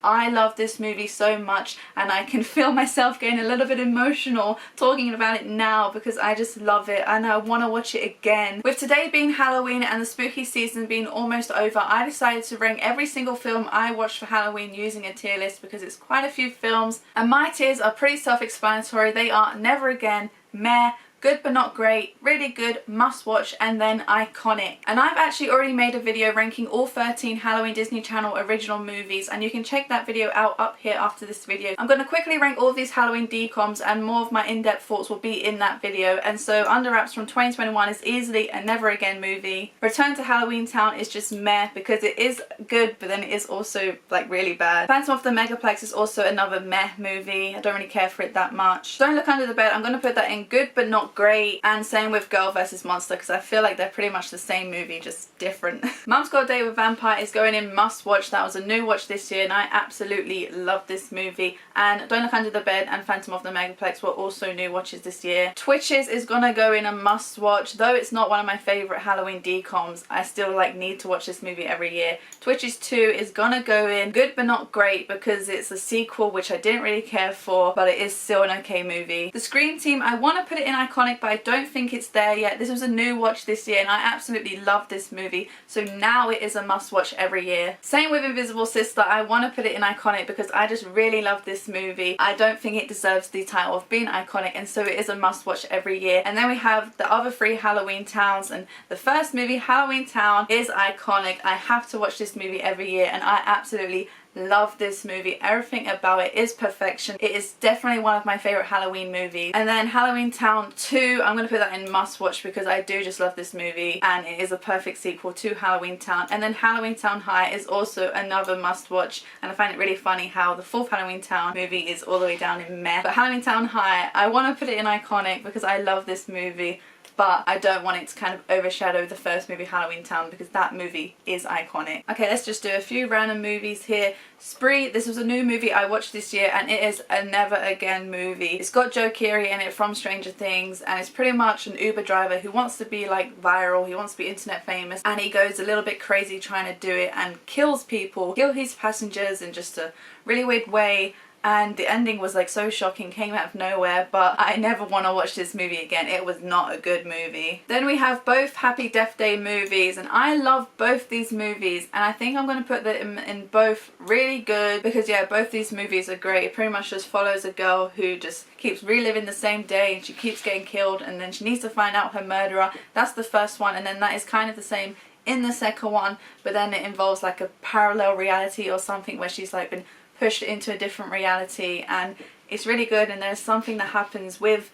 I love this movie so much, and I can feel myself getting a little bit emotional talking about it now because I just love it and I want to watch it again. With today being Halloween and the spooky season being almost over, I decided to rank every single film I watched for Halloween using a tier list because it's quite a few films, and my tiers are pretty self-explanatory. They are Never Again, Meh, Good but not great, really good, must watch, and then iconic. And I've actually already made a video ranking all 13 Halloween Disney Channel original movies, and you can check that video out up here after this video. I'm going to quickly rank all of these Halloween DCOMs, and more of my in-depth thoughts will be in that video. And so Under Wraps from 2021 is easily a Never Again movie. Return to Halloween Town is just meh because it is good but then it is also like really bad. Phantom of the Megaplex is also another meh movie. I don't really care for it that much. Don't Look Under the Bed, I'm going to put that in good but not great, and same with Girl vs Monster because I feel like they're pretty much the same movie, just different. Mum's Got a Date with Vampire is going in must watch. That was a new watch this year and I absolutely love this movie. And Don't Look Under the Bed and Phantom of the Megaplex were also new watches this year. Twitches is gonna go in a must watch. Though it's not one of my favourite Halloween DCOMs, I still like need to watch this movie every year. Twitches 2 is gonna go in good but not great because it's a sequel which I didn't really care for, but it is still an okay movie. The Scream Team, I want to put it in iconic but I don't think it's there yet. This was a new watch this year and I absolutely love this movie, so now it is a must watch every year. Same with Invisible Sister, I want to put it in iconic because I just really love this movie. I don't think it deserves the title of being iconic, and so it is a must watch every year. And then we have the other 3 Halloween Towns, and the first movie, Halloween Town, is iconic. I have to watch this movie every year and I absolutely love this movie. Everything about it is perfection. It is definitely one of my favourite Halloween movies. And then Halloween Town 2, I'm going to put that in must watch because I do just love this movie and it is a perfect sequel to Halloween Town. And then Halloween Town High is also another must watch, and I find it really funny how the 4th Halloween Town movie is all the way down in meh. But Halloween Town High, I want to put it in iconic because I love this movie, but I don't want it to kind of overshadow the first movie, Halloween Town, because that movie is iconic. Okay, let's just do a few random movies here. Spree, this was a new movie I watched this year and it is a Never Again movie. It's got Joe Keery in it from Stranger Things, and it's pretty much an Uber driver who wants to be like viral, he wants to be internet famous, and he goes a little bit crazy trying to do it and kills people, kills his passengers in just a really weird way. And the ending was like so shocking, came out of nowhere, but I never want to watch this movie again. It was not a good movie. Then we have both Happy Death Day movies, and I love both these movies, and I think I'm going to put them in both really good because yeah, both these movies are great. It pretty much just follows a girl who just keeps reliving the same day and she keeps getting killed, and then she needs to find out her murderer. That's the first one, and then that is kind of the same in the second one, but then it involves like a parallel reality or something where she's like been pushed into a different reality, and it's really good. And there's something that happens with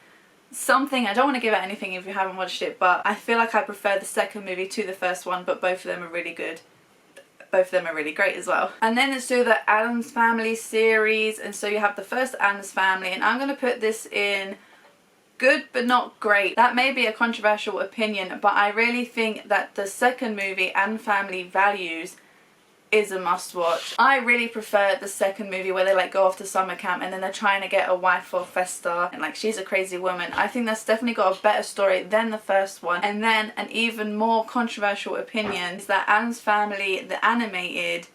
something, I don't want to give out anything if you haven't watched it, but I feel like I prefer the second movie to the first one, but both of them are really good. Both of them are really great as well. And then let's do the Addams Family series, and so you have the first Addams Family, and I'm going to put this in good but not great. That may be a controversial opinion, but I really think that the second movie, Addams Family Values, is a must watch. I really prefer the second movie where they like go off to summer camp and then they're trying to get a wife for Festa and like she's a crazy woman. I think that's definitely got a better story than the first one. And then an even more controversial opinion is that Addams Family, the animated,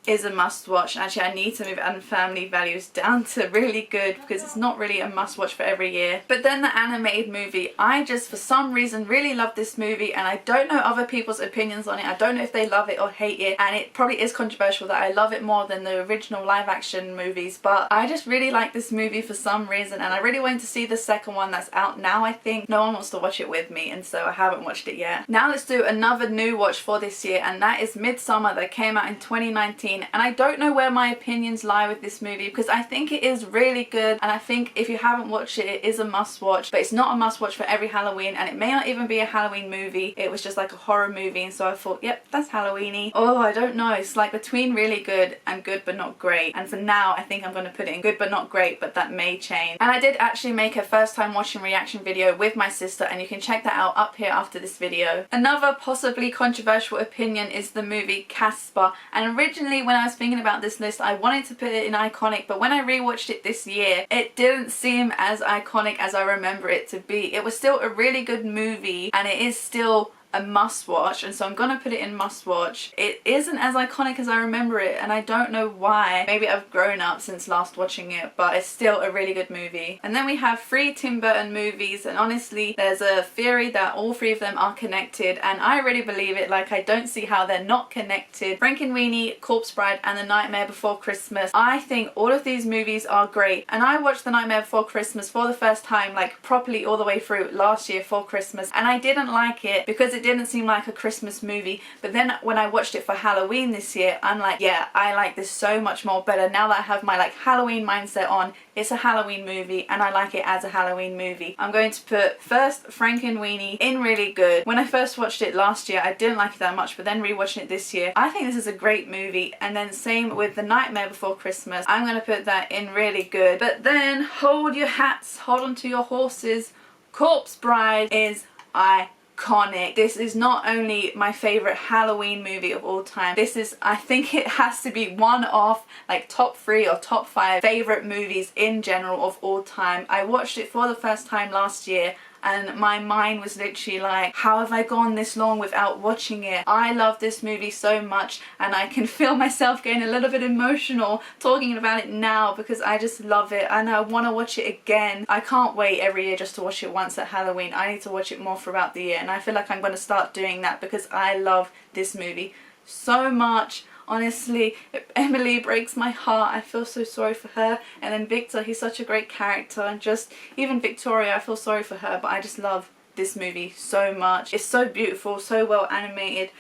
is a must watch. Actually, I need to move Addams Family Values down to really good because it's not really a must watch for every year. But then the animated movie, I just for some reason really love this movie, and I don't know other people's opinions on it. I don't know if they love it or hate it, and it probably is controversial that I love it more than the original live action movies, but I just really like this movie for some reason, and I really wanted to see the second one that's out now. I think no one wants to watch it with me, and so I haven't watched it yet. Now let's do another new watch for this year, and that is Midsummer, that came out in 2019. And I don't know where my opinions lie with this movie because I think it is really good, and I think if you haven't watched it, it is a must watch, but it's not a must watch for every Halloween, and it may not even be a Halloween movie. It was just like a horror movie, and so I thought, yep, that's Halloweeny. Oh, I don't know, it's like between really good and good but not great, and for now I think I'm going to put it in good but not great, but that may change. And I did actually make a first time watching reaction video with my sister, and you can check that out up here after this video. Another possibly controversial opinion is the movie Casper, and originally when I was thinking about this list I wanted to put it in iconic, but when I rewatched it this year it didn't seem as iconic as I remember it to be. It was still a really good movie and it is still a must watch, and so I'm gonna put it in must watch. It isn't as iconic as I remember it, and I don't know why. Maybe I've grown up since last watching it, but it's still a really good movie. And then we have 3 Tim Burton movies, and honestly there's a theory that all 3 of them are connected, and I really believe it. Like, I don't see how they're not connected. Frankenweenie, Corpse Bride, and The Nightmare Before Christmas. I think all of these movies are great, and I watched The Nightmare Before Christmas for the first time, like properly all the way through last year for Christmas, and I didn't like it because it didn't seem like a Christmas movie. But then when I watched it for Halloween this year, I'm like, yeah, I like this so much more better now that I have my like Halloween mindset on. It's a Halloween movie and I like it as a Halloween movie. I'm going to put first Frankenweenie in really good. When I first watched it last year, I didn't like it that much, but then rewatching it this year, I think this is a great movie. And then same with The Nightmare Before Christmas. I'm going to put that in really good. But then hold your hats, hold on to your horses. Corpse Bride is iconic. This is not only my favorite Halloween movie of all time, this is, I think it has to be one of like top 3 or top 5 favorite movies in general of all time. I watched it for the first time last year and my mind was literally like, how have I gone this long without watching it? I love this movie so much, and I can feel myself getting a little bit emotional talking about it now because I just love it and I want to watch it again. I can't wait every year just to watch it once at Halloween. I need to watch it more throughout the year, and I feel like I'm going to start doing that because I love this movie so much. Honestly, Emily breaks my heart. I feel so sorry for her. And then Victor, he's such a great character. And just even Victoria, I feel sorry for her. But I just love this movie so much. It's so beautiful, so well animated.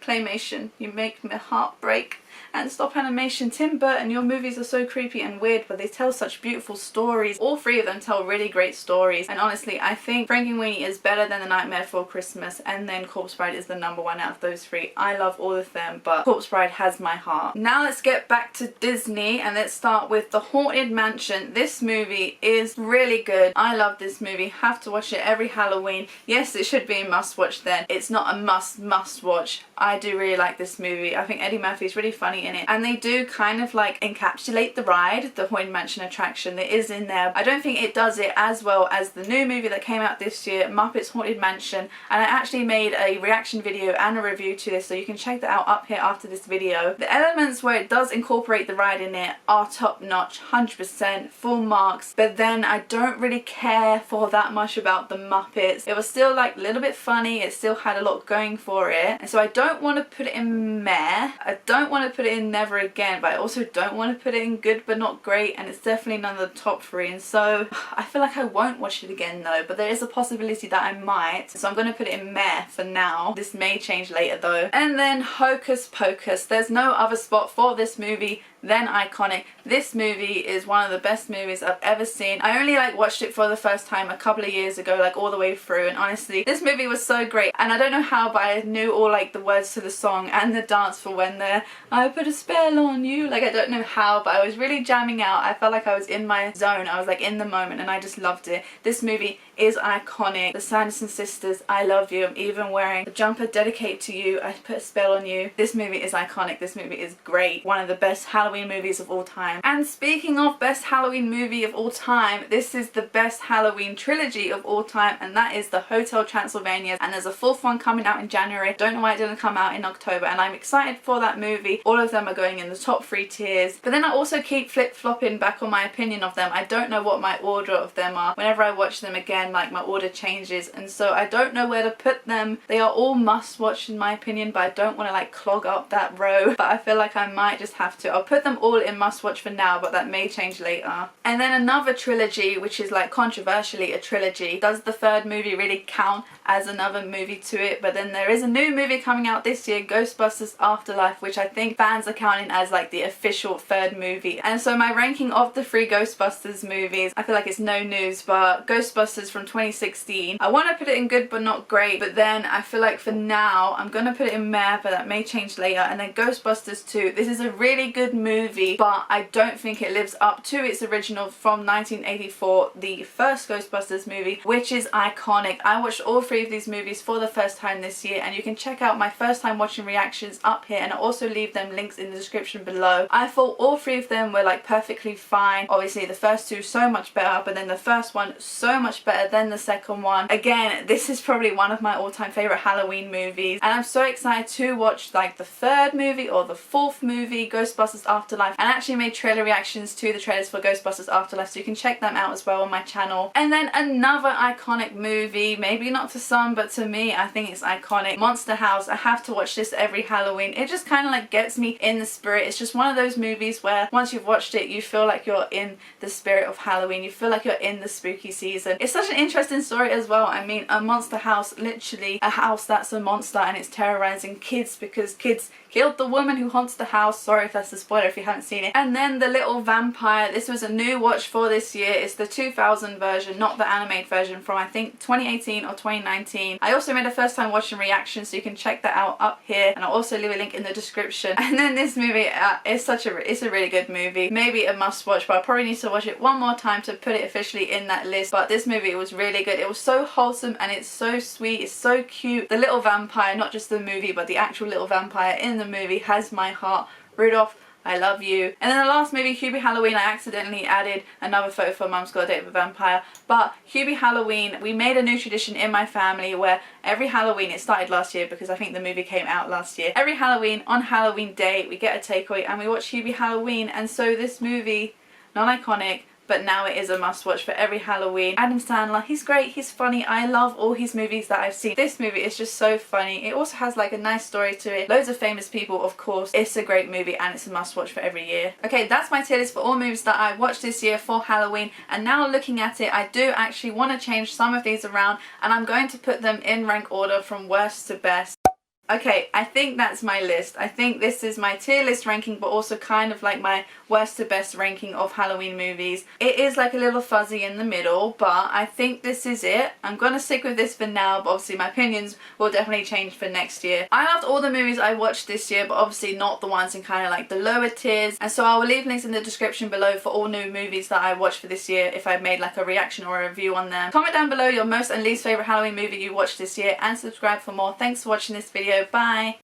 Claymation, you make my heart break. And stop animation. Tim Burton, your movies are so creepy and weird, but they tell such beautiful stories. All 3 of them tell really great stories. And honestly, I think Frankenweenie is better than The Nightmare Before Christmas, and then Corpse Bride is the #1 out of those 3. I love all of them, but Corpse Bride has my heart. Now let's get back to Disney, and let's start with The Haunted Mansion. This movie is really good. I love this movie. Have to watch it every Halloween. Yes, it should be a must watch then. It's not a must watch. I do really like this movie. I think Eddie Murphy's really funny in it, and they do kind of like encapsulate the ride, the Haunted Mansion attraction that is in there. I don't think it does it as well as the new movie that came out this year, Muppets Haunted Mansion, and I actually made a reaction video and a review to this, so you can check that out up here after this video. The elements where it does incorporate the ride in it are top notch, 100%, full marks, but then I don't really care for that much about the Muppets. It was still like a little bit funny, it still had a lot going for it, and so I don't want to put it in meh, I don't want to put it in never again, but I also don't want to put it in good but not great, and it's definitely none of the top 3, and so I feel like I won't watch it again though, but there is a possibility that I might, so I'm going to put it in meh for now. This may change later though. And then Hocus Pocus. There's no other spot for this movie than iconic. This movie is one of the best movies I've ever seen. I only like watched it for the first time a couple of years ago, like all the way through, and honestly this movie was so great, and I don't know how, but I knew all like the words to the song and the dance for when they're I put a spell on you. Like, I don't know how, but I was really jamming out. I felt like I was in my zone. I was like in the moment, and I just loved it. This movie is iconic. The Sanderson sisters, I love you. I'm even wearing a jumper dedicated to you. I put a spell on you. This movie is iconic. This movie is great. One of the best Halloween movies of all time. And speaking of best Halloween movie of all time, this is the best Halloween trilogy of all time, and that is the Hotel Transylvanias, and there's a 4th one coming out in January. Don't know why it didn't come out in October, and I'm excited for that movie. All of them are going in the top 3 tiers, but then I also keep flip-flopping back on my opinion of them. I don't know what my order of them are. Whenever I watch them again, like, my order changes, and so I don't know where to put them. They are all must-watch in my opinion, but I don't want to like clog up that row, but I feel like I might just have to. I'll put them all in must-watch for now, but that may change later. And then another trilogy, which is like controversially a trilogy. Does the 3rd movie really count as another movie to it? But then there is a new movie coming out this year, Ghostbusters Afterlife, which I think fans are counting as like the official 3rd movie. And so my ranking of the 3 Ghostbusters movies, I feel like it's no news, but Ghostbusters from 2016, I want to put it in good but not great, but then I feel like for now I'm gonna put it in meh, but that may change later. And then Ghostbusters 2, this is a really good movie, but I don't think it lives up to its original from 1984, the first Ghostbusters movie, which is iconic. I watched all 3 of these movies for the first time this year, and you can check out my first time watching reactions up here, and I'll also leave them them, links in the description below. I thought all three of them were like perfectly fine. Obviously the first two so much better, but then the first one so much better than the second one. Again, this is probably one of my all-time favorite Halloween movies, and I'm so excited to watch like the third movie or the fourth movie, Ghostbusters Afterlife, and I actually made trailer reactions to the trailers for Ghostbusters Afterlife, so you can check them out as well on my channel. And then another iconic movie, maybe not to some, but to me I think it's iconic, Monster House. I have to watch this every Halloween. It just kind of like gets me in the spirit. It's just one of those movies where once you've watched it you feel like you're in the spirit of Halloween, you feel like you're in the spooky season. It's such an interesting story as well. I mean, a monster house, literally a house that's a monster, and it's terrorizing kids because kids killed the woman who haunts the house. Sorry if that's a spoiler if you haven't seen it. And then the little vampire, this was a new watch for this year. It's the 2000 version, not the animated version from I think 2018 or 2019. I also made a first time watching reaction, so you can check that out up here, and I'll also leave a link in the description. And then this movie, it's a really good movie. Maybe a must watch, but I probably need to watch it one more time to put it officially in that list. But this movie was really good. It was so wholesome and it's so sweet, it's so cute. The little vampire, not just the movie but the actual little vampire in the movie, has my heart. Rudolph, I love you. And then the last movie, Hubie Halloween, I accidentally added another photo for Mum's Got a Date with a Vampire. But Hubie Halloween, we made a new tradition in my family where every Halloween, it started last year because I think the movie came out last year. Every Halloween, on Halloween day, we get a takeaway and we watch Hubie Halloween. And so this movie, non-iconic, but now it is a must watch for every Halloween. Adam Sandler, he's great, he's funny. I love all his movies that I've seen. This movie is just so funny. It also has like a nice story to it. Loads of famous people, of course. It's a great movie and it's a must watch for every year. Okay, that's my tier list for all movies that I watched this year for Halloween. And now looking at it, I do actually want to change some of these around, and I'm going to put them in rank order from worst to best. Okay, I think that's my list. I think this is my tier list ranking, but also kind of like my worst to best ranking of Halloween movies. It is like a little fuzzy in the middle, but I think this is it. I'm gonna stick with this for now, but obviously my opinions will definitely change for next year. I loved all the movies I watched this year, but obviously not the ones in kind of like the lower tiers, and so I will leave links in the description below for all new movies that I watched for this year if I've made like a reaction or a review on them. Comment down below your most and least favourite Halloween movie you watched this year, and subscribe for more. Thanks for watching this video. Bye!